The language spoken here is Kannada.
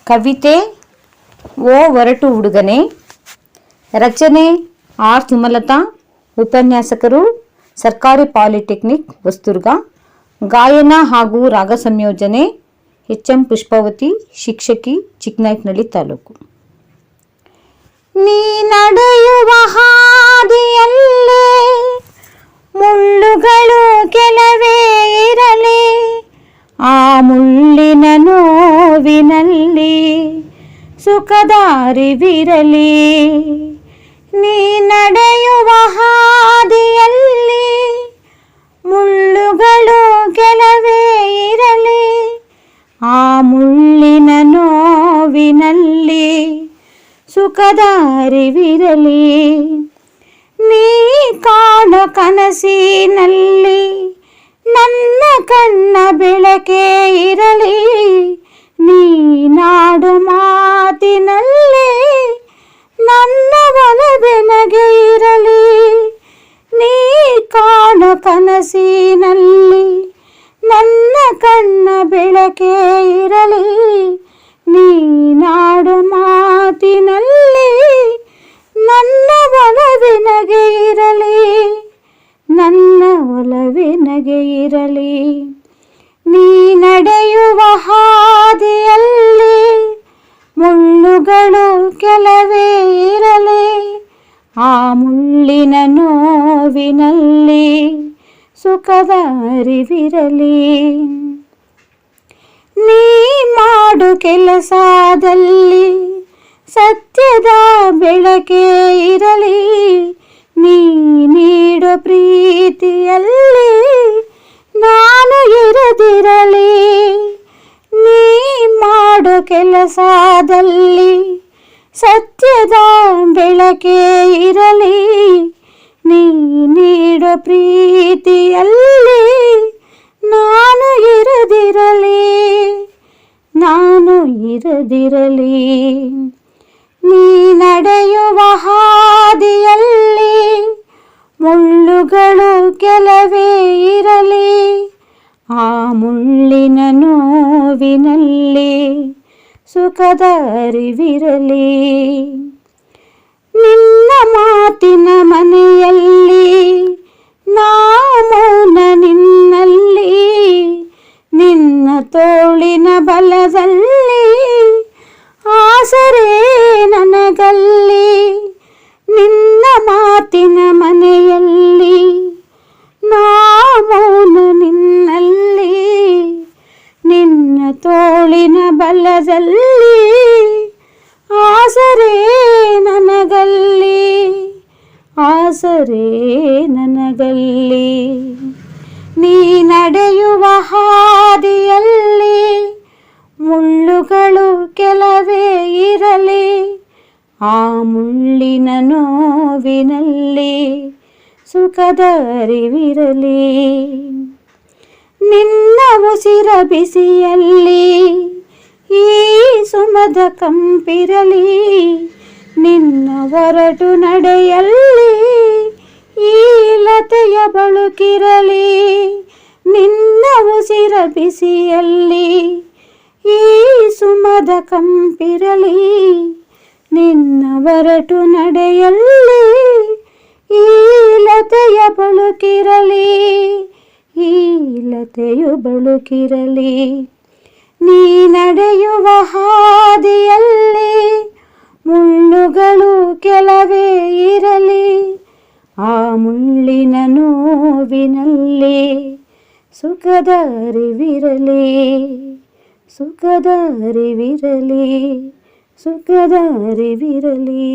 ಕವಿತೆ ಓ ಒರಟು ಹುಡುಗನೆ. ರಚನೆ ಆರ್ ಸುಮಲತಾ. ಉಪನ್ಯಾಸಕರು ಸರ್ಕಾರಿ ಪಾಲಿಟೆಕ್ನಿಕ್ ಹೊಸದುರ್ಗ. ಗಾಯನ ಹಾಗೂ ರಾಗ ಸಂಯೋಜನೆ ಎಚ್.ಎಂ. ಪುಷ್ಪಾವತಿ, ಶಿಕ್ಷಕಿ, ಚಿಕ್ಕನಾಯಕನಹಳ್ಳಿ ತಾಲೂಕು. ನೀ ನಡೆಯುವ ಹಾದಿಯಲ್ಲೇ ಮುಳ್ಳುಗಳು ಕೆಲವೇ ಇರಲಿ, ಆ ಮುಳ್ಳಿನ ನೋವಿನಲ್ಲಿ ಸುಖದ ಅರಿವಿರಲಿ. ನೀ ನಡೆಯುವ ಹಾದಿಯಲ್ಲಿ ಮುಳ್ಳುಗಳು ಕೆಲವೇ ಇರಲಿ, ಆ ಮುಳ್ಳಿನ ನೋವಿನಲ್ಲಿ ಸುಖದ ಅರಿವಿರಲಿ. ನೀ ಕಾಣೋ ಕನಸಿನಲ್ಲಿ ನನ್ನ ಕಣ್ಣ ಬೆಳಕೇ ಇರಲಿ, ನೀ ನಾಡು ಮಾತಿನಲ್ಲಿ ನನ್ನ ಒಲವೆನಗೆ ಇರಲಿ. ನೀ ಕಾಣೋ ಕನಸಿನಲ್ಲಿ ನನ್ನ ಕಣ್ಣ ಬೆಳಕೇ ಇರಲಿ, ನೀ ನಾಡು ಮಾತಿನಲ್ಲಿ ನನ್ನ ಒಲವೆನಗೆ ಇರಲಿ, ನನ್ನ ಒಲವೆನಗೆ ಇರಲಿ. ನೀ ನಡೆಯುವ ಹಾದಿಯಲ್ಲಿ ಮುಳ್ಳುಗಳು ಕೆಲವೇ ಇರಲಿ, ಆ ಮುಳ್ಳಿನ ನೋವಿನಲ್ಲಿ ಸುಖದ ಅರಿವಿರಲಿ. ನೀ ಮಾಡು ಕೆಲಸದಲ್ಲಿ ಸತ್ಯದ ಬೆಳಕೇ ಇರಲಿ, ನೀ ನೀಡು ಪ್ರೀತಿಯಲ್ಲಿ ನಾನು ಇರದಿರಲಿ. ನೀ ಮಾಡು ಕೆಲಸದಲ್ಲಿ ಸತ್ಯದ ಬೆಳಕೇ ಇರಲಿ, ನೀ ನೀಡು ಪ್ರೀತಿಯಲ್ಲಿ ನಾನು ಇರದಿರಲಿ, ನಾನು ಇರದಿರಲಿ. ನೀ ನಡೆಯುವ ಹಾದಿಯಲ್ಲಿ ಮುಳ್ಳುಗಳು ಕೆಲವೇ ಇರಲಿ, ಆ ಮುಳ್ಳಿನ ನೋವಿನಲ್ಲಿ ಸುಖದ ಅರಿವಿರಲಿ. ನಿನ್ನ ಮಾತಿನ ಮನೆಯಲ್ಲಿ ನಾ ಮೌನ ನಿನ್ನಲ್ಲಿ, ನಿನ್ನ ತೋಳಿನ ಬಲದಲ್ಲಿ ಆಸರೆ ನನಗಲ್ಲಿ. ನಿನ್ನ ಮಾತಿನ ಮನೆಯಲ್ಲಿ ನಾ ಮೌನ ನಿನ್ನಲ್ಲಿ, ನಿನ್ನ ತೋಳಿನ ಬಲದಲ್ಲಿ ಆಸರೆ ನನಗಲ್ಲಿ, ಆಸರೆ ನನಗಲ್ಲಿ. ನೀ ನಡೆಯುವ ಹಾದಿಯಲ್ಲಿ ಮುಳ್ಳುಗಳು ಕೆಲವೇ ಇರಲಿ, ಆ ಮುಳ್ಳಿನ ನೋವಿನಲ್ಲಿ ಸುಖದ ಅರಿವಿರಲಿ. ನಿನ್ನ ಉಸಿರ ಬಿಸಿಯಲ್ಲಿ ಈ ಸುಮದ ಕಂಪಿರಲಿ, ನಿನ್ನ ಹೊರಟು ನಡೆಯಲ್ಲಿ ಈ ಲತೆಯ ಬಳುಕಿರಲಿ. ನಿನ್ನ ಉಸಿರ ಬಿಸಿಯಲ್ಲಿ ಈ ಸುಮದ ಕಂಪಿರಲಿ, ನಿನ್ನ ಹೊರಟು ನಡೆಯಲ್ಲಿ ಈ ಲತೆಯ ಬಳುಕಿರಲಿ, ಈ ಲತೆಯು ಬಳುಕಿರಲಿ. ನೀ ನಡೆಯುವ ಹಾದಿಯಲ್ಲಿ ಮುಳ್ಳುಗಳು ಕೆಲವೇ ಇರಲಿ, ಆ ಮುಳ್ಳಿನ ನೋವಿನಲ್ಲಿ ಸುಖದ ಅರಿವಿರಲಿ, ಸುಖದ ಅರಿವಿರಲಿ, ಸುಖದ ಅರಿವಿರಲಿ.